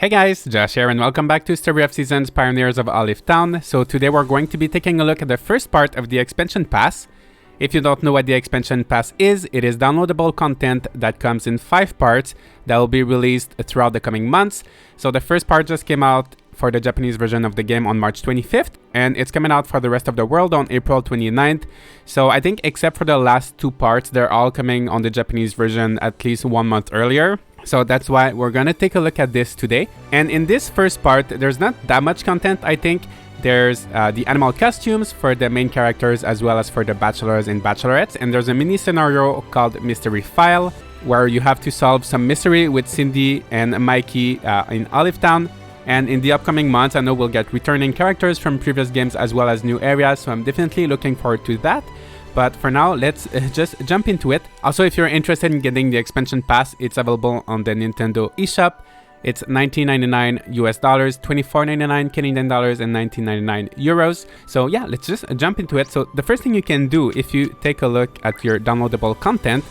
Hey guys, Josh here and welcome back to Story of Seasons Pioneers of Olive Town. So today we're going to be taking a look at the first part of the expansion pass. If you don't know what the expansion pass is, it is downloadable content that comes in 5 parts that will be released throughout the coming months. So the first part just came out for the Japanese version of the game on March 25th, and it's coming out for the rest of the world on April 29th. So I think except for the last 2 parts, they're all coming on the Japanese version at least 1 month earlier. So that's why we're gonna take a look at this today. And in this first part, there's not that much content, I think. There's the animal costumes for the main characters as well as for the bachelors and bachelorettes. And there's a mini scenario called Mystery File, where you have to solve some mystery with Cindy and Mikey in Olive Town. And in the upcoming months, I know we'll get returning characters from previous games as well as new areas. So I'm definitely looking forward to that. But for now, let's just jump into it. Also, if you're interested in getting the expansion pass, it's available on the Nintendo eShop. It's $19.99 US dollars, $24.99 Canadian dollars, and $19.99 euros. So yeah, let's just jump into it. So the first thing you can do, if you take a look at your downloadable content,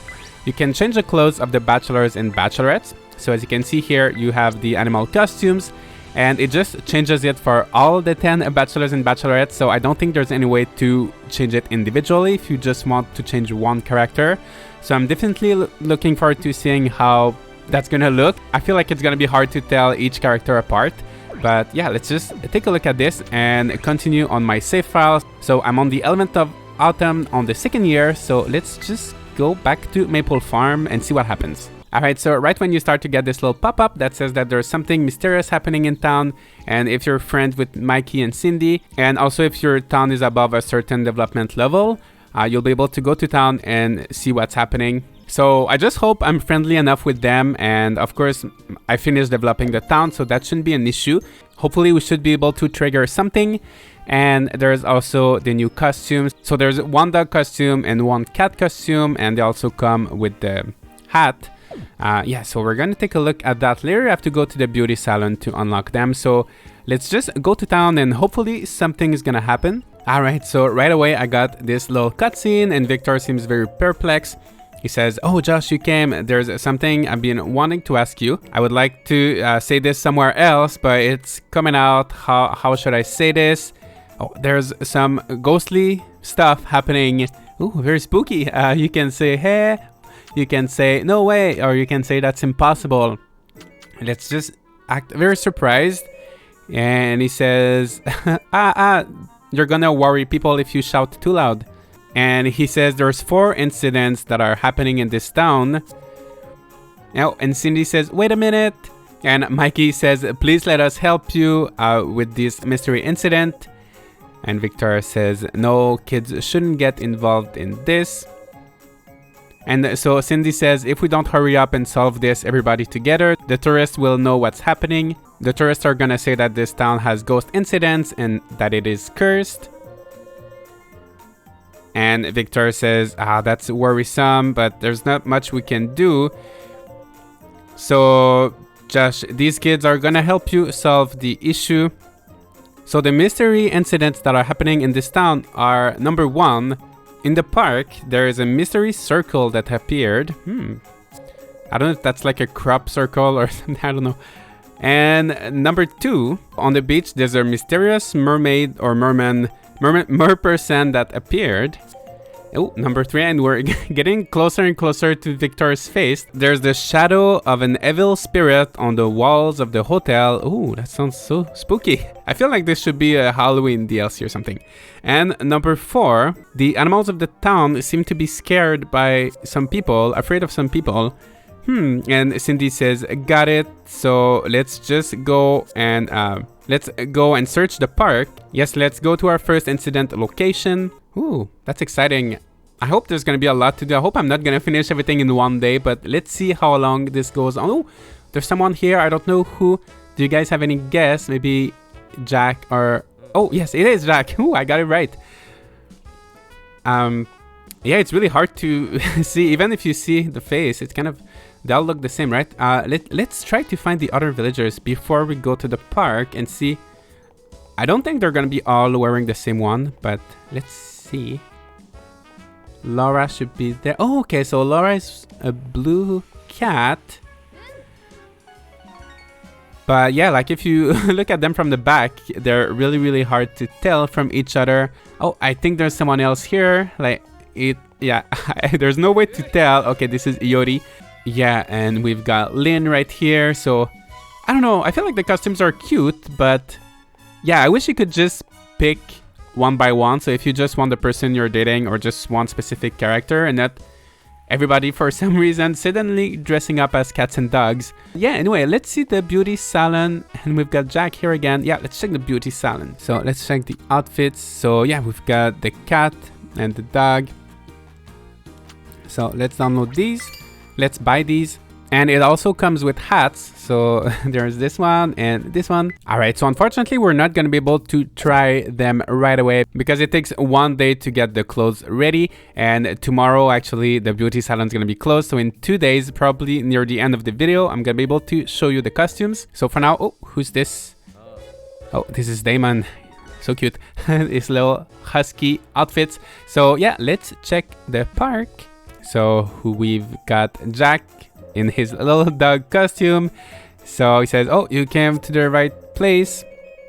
you can change the clothes of the bachelors and bachelorettes. So as you can see here, you have the animal costumes, and it just changes it for all the 10 bachelors and bachelorettes. So I don't think there's any way to change it individually if you just want to change one character. So I'm definitely looking forward to seeing how that's gonna look. I feel like it's gonna be hard to tell each character apart. But yeah, let's just take a look at this and continue on my save files. So I'm on the element of autumn on the 2nd year. So let's just go back to Maple Farm and see what happens. Alright, so right when you start to get this little pop-up that says that there's something mysterious happening in town, and if you're friends with Mikey and Cindy, and also if your town is above a certain development level, you'll be able to go to town and see what's happening. So I just hope I'm friendly enough with them, and of course I finished developing the town, so that shouldn't be an issue. Hopefully we should be able to trigger something. And there's also the new costumes. So there's 1 dog costume and 1 cat costume, and they also come with the hat. Yeah, so we're gonna take a look at that later. I have to go to the beauty salon to unlock them. So let's just go to town and hopefully something is gonna happen. Alright, so right away I got this little cutscene and Victor seems very perplexed. He says, "Oh Josh, you came. There's something I've been wanting to ask you. I would like to say this somewhere else, but it's coming out. How should I say this? Oh, there's some ghostly stuff happening. Ooh, very spooky. You can say, hey. You can say, no way, or you can say that's impossible." Let's just act very surprised. And he says, you're gonna worry people if you shout too loud. And he says there's 4 incidents that are happening in this town. Oh, and Cindy says, wait a minute. And Mikey says, please let us help you with this mystery incident. And Victor says, no, kids shouldn't get involved in this. And so Cindy says, if we don't hurry up and solve this everybody together, the tourists will know what's happening. The tourists are gonna say that this town has ghost incidents and that it is cursed. And Victor says, that's worrisome, but there's not much we can do. So Josh, these kids are gonna help you solve the issue. So the mystery incidents that are happening in this town are, number 1, in the park, there is a mystery circle that appeared. I don't know if that's like a crop circle or something, I don't know. And number 2, on the beach, there's a mysterious mermaid or merperson that appeared. Oh, number 3, and we're getting closer and closer to Victor's face. There's the shadow of an evil spirit on the walls of the hotel. Ooh, that sounds so spooky. I feel like this should be a Halloween DLC or something. And number 4, the animals of the town seem to be scared by some people, afraid of some people. And Cindy says, got it. So let's just go and search the park. Yes, let's go to our first incident location. Ooh, that's exciting. I hope there's gonna be a lot to do. I hope I'm not gonna finish everything in 1 day, but let's see how long this goes on. Oh, there's someone here. I don't know who. Do you guys have any guess? Maybe Jack or... Oh, yes, it is Jack. Ooh, I got it right. Yeah, it's really hard to see. Even if you see the face, it's kind of... They all look the same, right? Let's try to find the other villagers before we go to the park and see. I don't think they're gonna be all wearing the same one, but let's see. Laura should be there. Oh, okay, so Laura is a blue cat. But yeah, like if you look at them from the back, they're really, really hard to tell from each other. Oh, I think there's someone else here. Like it, yeah, there's no way to tell. Okay, this is Iori. Yeah, and we've got Lin right here. So I don't know. I feel like the costumes are cute, but yeah, I wish you could just pick one by one. So if you just want the person you're dating or just one specific character and not everybody for some reason suddenly dressing up as cats and dogs. Yeah, anyway, let's see the beauty salon. And we've got Jack here again. Yeah, let's check the beauty salon. So let's check the outfits. So yeah, we've got the cat and the dog. So let's download these. Let's buy these. And it also comes with hats. So there's this one and this one. All right, so unfortunately, we're not going to be able to try them right away because it takes one day to get the clothes ready. And tomorrow, actually, the beauty salon is going to be closed. So in 2 days, probably near the end of the video, I'm going to be able to show you the costumes. So for now, oh, who's this? Oh, this is Damon. So cute. His little husky outfits. So yeah, let's check the park. So we've got Jack in his little dog costume. So he says, oh, you came to the right place.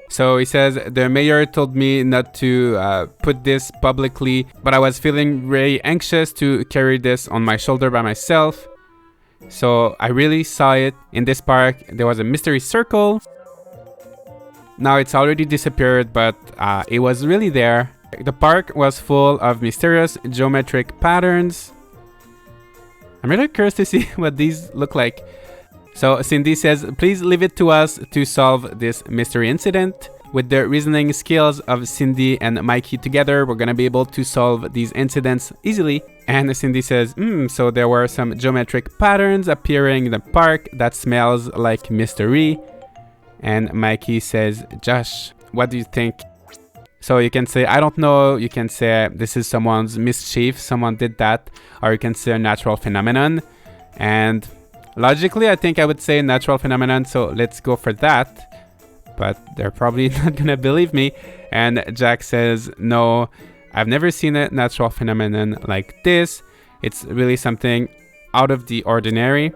So he says, the mayor told me not to put this publicly, but I was feeling very anxious to carry this on my shoulder by myself. So I really saw it in this park. There was a mystery circle. Now it's already disappeared, but it was really there. The park was full of mysterious geometric patterns. I'm really curious to see what these look like. So Cindy says, please leave it to us to solve this mystery incident. With the reasoning skills of Cindy and Mikey together, we're gonna be able to solve these incidents easily. And Cindy says, so there were some geometric patterns appearing in the park that smells like mystery. And Mikey says, Josh, what do you think? So you can say, I don't know. You can say, this is someone's mischief. Someone did that. Or you can say a natural phenomenon. And logically, I think I would say natural phenomenon. So let's go for that. But they're probably not going to believe me. And Jack says, no, I've never seen a natural phenomenon like this. It's really something out of the ordinary.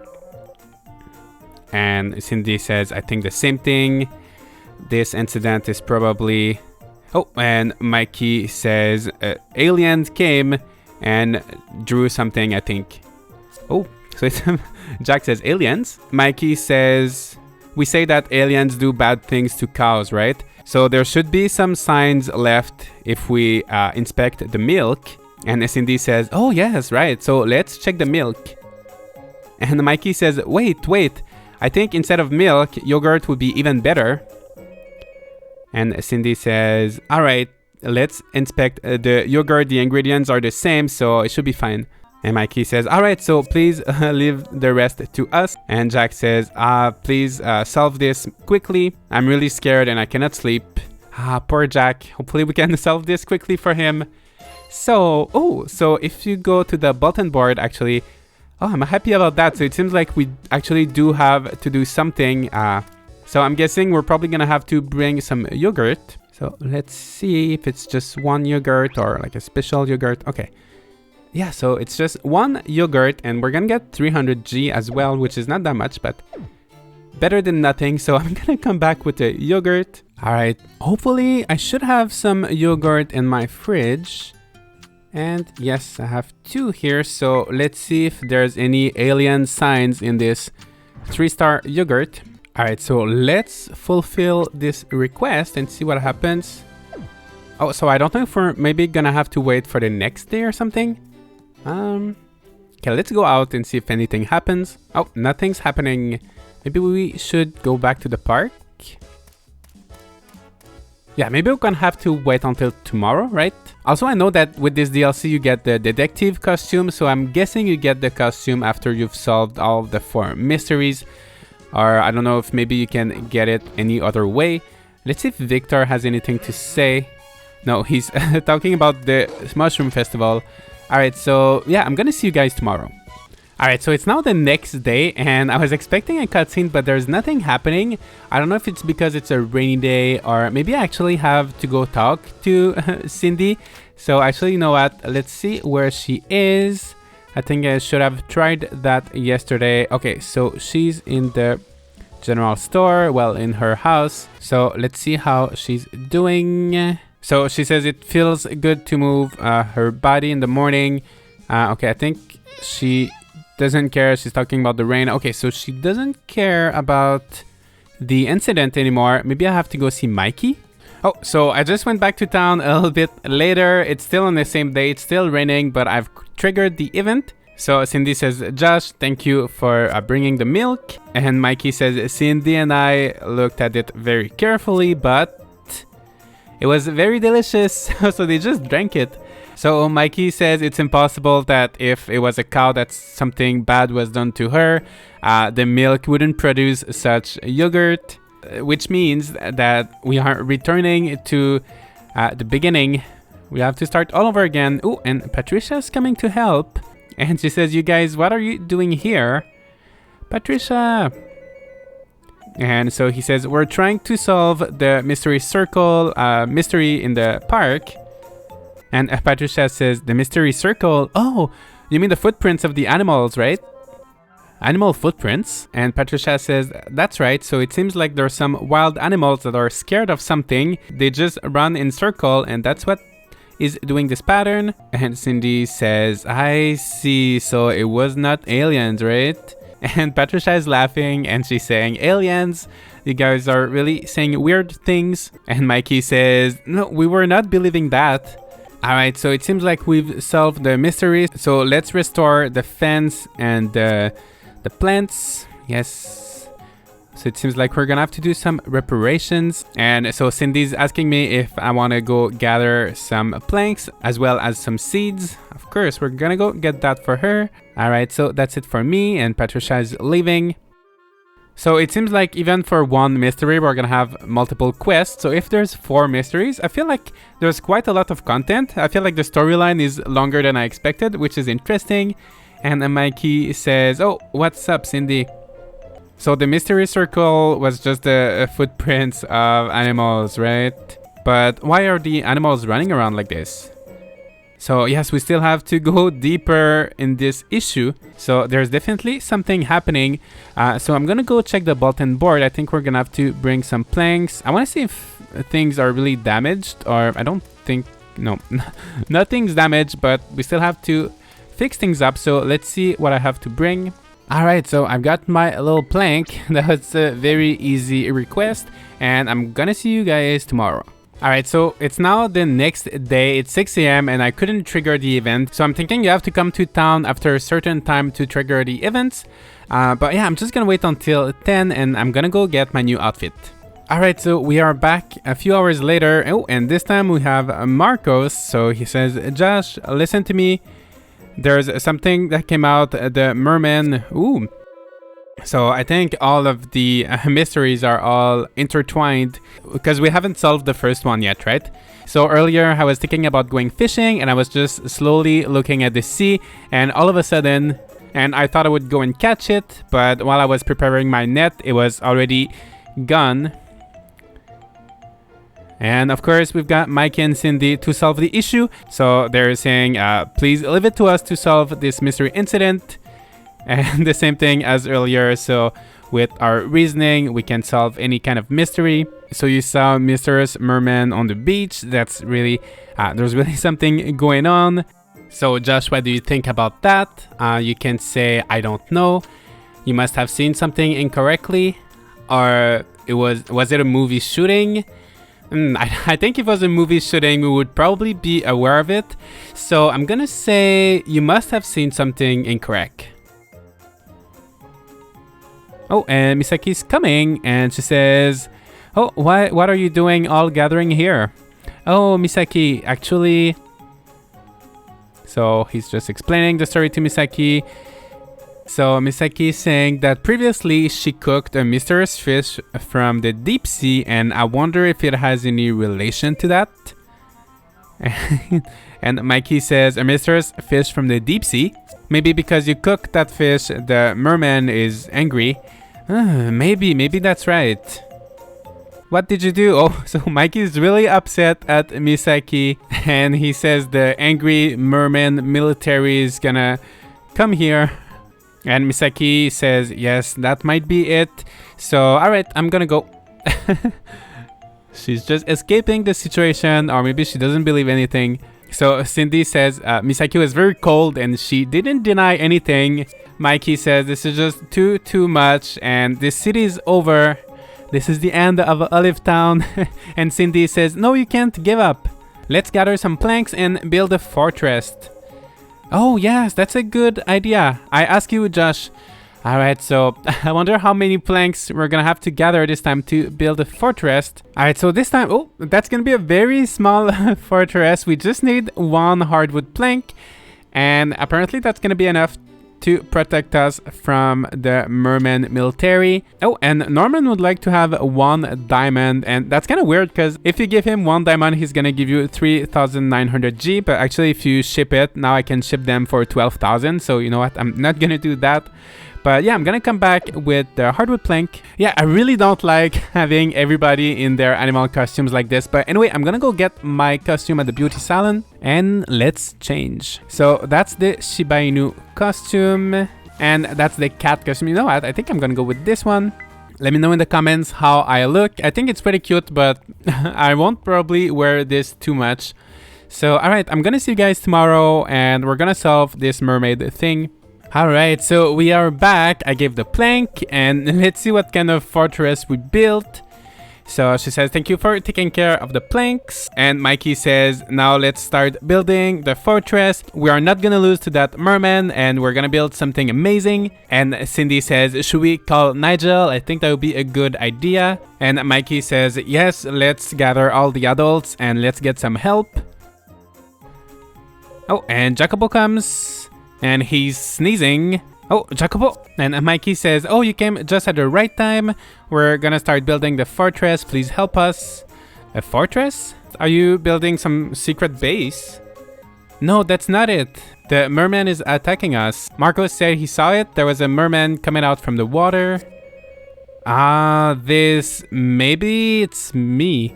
And Cindy says, I think the same thing. This incident is probably... Oh, and Mikey says aliens came and drew something, I think. Oh, so it's Jack says aliens. Mikey says, we say that aliens do bad things to cows, right? So there should be some signs left if we inspect the milk. And Cindy says, oh, yes, right. So let's check the milk. And Mikey says, wait. I think instead of milk, yogurt would be even better. And Cindy says, all right, let's inspect the yogurt. The ingredients are the same, so it should be fine. And Mikey says, all right, so please leave the rest to us. And Jack says, please solve this quickly. I'm really scared and I cannot sleep. Poor Jack. Hopefully we can solve this quickly for him. So if you go to the bulletin board, actually, I'm happy about that. So it seems like we actually do have to do something. So I'm guessing we're probably going to have to bring some yogurt. So let's see if it's just one yogurt or like a special yogurt. Okay. Yeah, so it's just one yogurt and we're going to get 300G as well, which is not that much, but better than nothing. So I'm going to come back with the yogurt. All right. Hopefully I should have some yogurt in my fridge. And yes, I have 2 here. So let's see if there's any alien signs in this 3-star yogurt. All right, so let's fulfill this request and see what happens. Oh, so I don't know if we're maybe gonna have to wait for the next day or something. Okay, let's go out and see if anything happens. Oh, nothing's happening. Maybe we should go back to the park. Yeah, maybe we're gonna have to wait until tomorrow, right? Also, I know that with this DLC, you get the detective costume. So I'm guessing you get the costume after you've solved all of the 4 mysteries. Or I don't know if maybe you can get it any other way. Let's see if Victor has anything to say. No, he's talking about the Mushroom Festival. All right, so yeah, I'm gonna see you guys tomorrow. All right, so it's now the next day and I was expecting a cutscene, but there's nothing happening. I don't know if it's because it's a rainy day or maybe I actually have to go talk to Cindy. So actually, you know what? Let's see where she is. I think I should have tried that yesterday. Okay, so she's in the general store, well, in her house. So let's see how she's doing. So she says it feels good to move her body in the morning. Okay, I think she doesn't care. She's talking about the rain. Okay, so she doesn't care about the incident anymore. Maybe I have to go see Mikey. Oh, so I just went back to town a little bit later. It's still on the same day. It's still raining, but I've triggered the event. So Cindy says, Josh, thank you for bringing the milk. And Mikey says, Cindy and I looked at it very carefully, but it was very delicious. So they just drank it. So Mikey says it's impossible that if it was a cow that something bad was done to her, the milk wouldn't produce such yogurt, which means that we are returning to the beginning. We have to start all over again. Oh, and Patricia's coming to help. And she says, you guys, what are you doing here? Patricia. And so he says, we're trying to solve the mystery circle mystery in the park. And Patricia says, the mystery circle? Oh, you mean the footprints of the animals, right? Animal footprints? And Patricia says, that's right. So it seems like there's some wild animals that are scared of something. They just run in circle, and that's what is doing this pattern. And Cindy says, I see. So it was not aliens, right? And Patricia is laughing and she's saying, aliens, you guys are really saying weird things. And Mikey says, no, we were not believing that. Alright, so it seems like we've solved the mystery. So let's restore the fence and the plants. Yes. So it seems like we're gonna have to do some reparations. And so Cindy's asking me if I want to go gather some planks as well as some seeds. Of course, we're gonna go get that for her. Alright, so that's it for me, and Patricia is leaving. So it seems like even for one mystery, we're gonna have multiple quests. So if there's 4 mysteries, I feel like there's quite a lot of content. I feel like the storyline is longer than I expected, which is interesting. And Mikey says, oh, what's up, Cindy? So the mystery circle was just the footprints of animals, right? But why are the animals running around like this? So yes, we still have to go deeper in this issue. So there's definitely something happening. So I'm gonna go check the bulletin board. I think we're gonna have to bring some planks. I want to see if things are really damaged, or I don't think, no, nothing's damaged, but we still have to fix things up. So let's see what I have to bring. Alright, so I've got my little plank. That was a very easy request, and I'm gonna see you guys tomorrow. Alright, so it's now the next day. It's 6 a.m. and I couldn't trigger the event. So I'm thinking you have to come to town after a certain time to trigger the events. But yeah, I'm just gonna wait until 10 and I'm gonna go get my new outfit. Alright, so we are back a few hours later. Oh, and this time we have Marcos. So he says, Josh, listen to me. There's something that came out, the merman. Ooh. So I think all of the mysteries are all intertwined because we haven't solved the first one yet, right? So earlier I was thinking about going fishing and I was just slowly looking at the sea, and all of a sudden, and I thought I would go and catch it, but while I was preparing my net, it was already gone. And of course, we've got Mike and Cindy to solve the issue. So they're saying, please leave it to us to solve this mystery incident. And the same thing as earlier. So with our reasoning, we can solve any kind of mystery. So you saw Mr. Merman on the beach. That's really, there's really something going on. So Josh, what do you think about that? You can say, I don't know. You must have seen something incorrectly. Or was it a movie shooting? I think if it was a movie shooting, we would probably be aware of it. So I'm gonna say you must have seen something incorrect. Oh, and Misaki's coming, and she says, oh, what are you doing all gathering here? Oh, Misaki, actually... So he's just explaining the story to Misaki. So Misaki is saying that previously she cooked a mysterious fish from the deep sea, and I wonder if it has any relation to that. And Mikey says, a mysterious fish from the deep sea? Maybe because you cooked that fish, the merman is angry. Maybe that's right. What did you do? Oh, so Mikey is really upset at Misaki, and he says the angry merman military is gonna come here. And Misaki says, yes, that might be it. So, alright, I'm gonna go. She's just escaping the situation, or maybe she doesn't believe anything. So Cindy says Misaki was very cold and she didn't deny anything. Mikey says this is just too much and this city is over. This is the end of Olive Town. And Cindy says, no, you can't give up. Let's gather some planks and build a fortress. Oh yes, that's a good idea. I ask you, Josh. Alright, so I wonder how many planks we're gonna have to gather this time to build a fortress. Alright, so this time, oh, that's gonna be a very small fortress. We just need one hardwood plank. And apparently that's gonna be enough to protect us from the merman military. Oh, and Norman would like to have 1 diamond, and that's kind of weird because if you give him 1 diamond, he's gonna give you 3,900 G, but actually if you ship it, now I can ship them for 12,000, so you know what, I'm not gonna do that. But yeah, I'm gonna come back with the hardwood plank. Yeah, I really don't like having everybody in their animal costumes like this. But anyway, I'm gonna go get my costume at the beauty salon and let's change. So that's the Shiba Inu costume and that's the cat costume. You know what? I think I'm gonna go with this one. Let me know in the comments how I look. I think it's pretty cute, but I won't probably wear this too much. So alright, I'm gonna see you guys tomorrow and we're gonna solve this mermaid thing. Alright, so we are back. I gave the plank and let's see what kind of fortress we built. So she says, thank you for taking care of the planks. And Mikey says, now let's start building the fortress. We are not gonna lose to that merman and we're gonna build something amazing. And Cindy says, should we call Nigel? I think that would be a good idea. And Mikey says, yes, let's gather all the adults and let's get some help. Oh, and Jacobo comes. And he's sneezing. Oh, Jacobo. And Mikey says, oh, you came just at the right time. We're gonna start building the fortress. Please help us. A fortress? Are you building some secret base? No, that's not it. The merman is attacking us. Marcos said he saw it. There was a merman coming out from the water. Maybe it's me.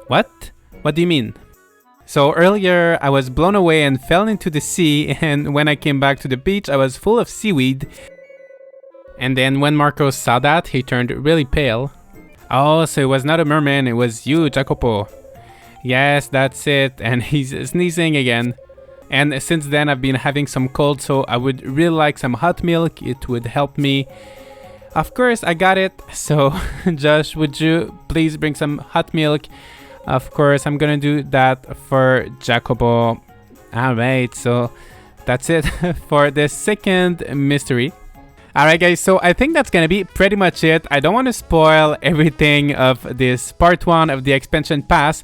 What? What do you mean? So earlier I was blown away and fell into the sea, and when I came back to the beach I was full of seaweed. And then when Marcos saw that, he turned really pale. Oh, so it was not a merman, it was you, Jacopo. Yes, that's it, and he's sneezing again. And since then I've been having some cold, so I would really like some hot milk, it would help me. Of course, I got it. So Josh, would you please bring some hot milk? Of course, I'm gonna do that for Jacobo. Alright, so that's it for the second mystery. Alright guys, so I think that's gonna be pretty much it. I don't want to spoil everything of this part 1 of the expansion pass,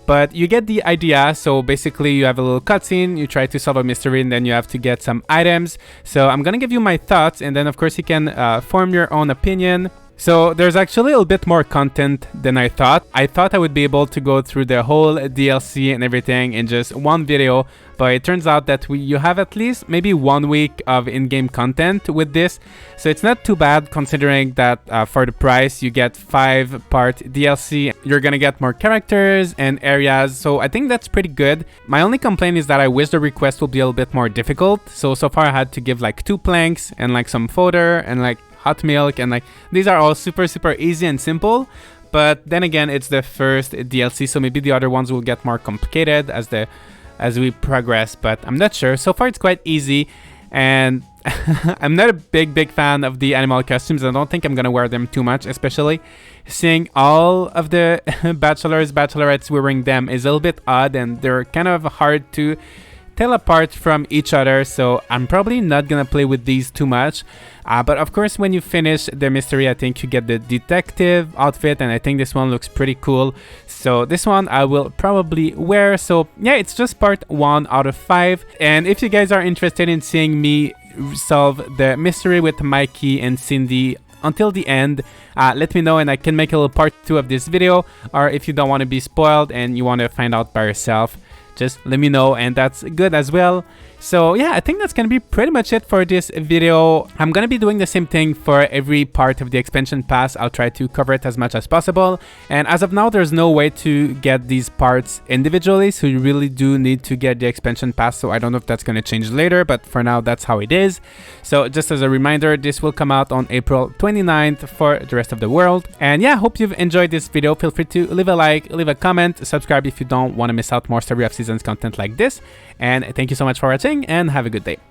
but you get the idea. So basically you have a little cutscene, you try to solve a mystery, and then you have to get some items. So I'm gonna give you my thoughts, and then of course you can form your own opinion. So there's actually a little bit more content than I thought. I thought I would be able to go through the whole DLC and everything in just one video, but it turns out that you have at least maybe 1 week of in-game content with this. So it's not too bad considering that for the price you get 5-part DLC. You're gonna get more characters and areas, so I think that's pretty good. My only complaint is that I wish the request would be a little bit more difficult. So far I had to give like 2 planks and like some fodder and like hot milk, and like these are all super easy and simple, but then again it's the first DLC, so maybe the other ones will get more complicated as we progress, but I'm not sure. So far it's quite easy, and I'm not a big fan of the animal costumes. I don't think I'm gonna wear them too much, especially seeing all of the bachelorettes wearing them is a little bit odd, and they're kind of hard to tell apart from each other, so I'm probably not gonna play with these too much. But of course when you finish the mystery, I think you get the detective outfit, and I think this one looks pretty cool, so this one I will probably wear. So yeah, it's just part 1 out of 5, and if you guys are interested in seeing me solve the mystery with Mikey and Cindy until the end, let me know and I can make a little part 2 of this video. Or if you don't want to be spoiled and you want to find out by yourself, just let me know, and that's good as well. So yeah, I think that's gonna be pretty much it for this video. I'm gonna be doing the same thing for every part of the expansion pass. I'll try to cover it as much as possible. And as of now, there's no way to get these parts individually, so you really do need to get the expansion pass. So I don't know if that's gonna change later, but for now, that's how it is. So just as a reminder, this will come out on April 29th for the rest of the world. And yeah, hope you've enjoyed this video. Feel free to leave a like, leave a comment, subscribe if you don't want to miss out more Story of Seasons content like this. And thank you so much for watching, and have a good day.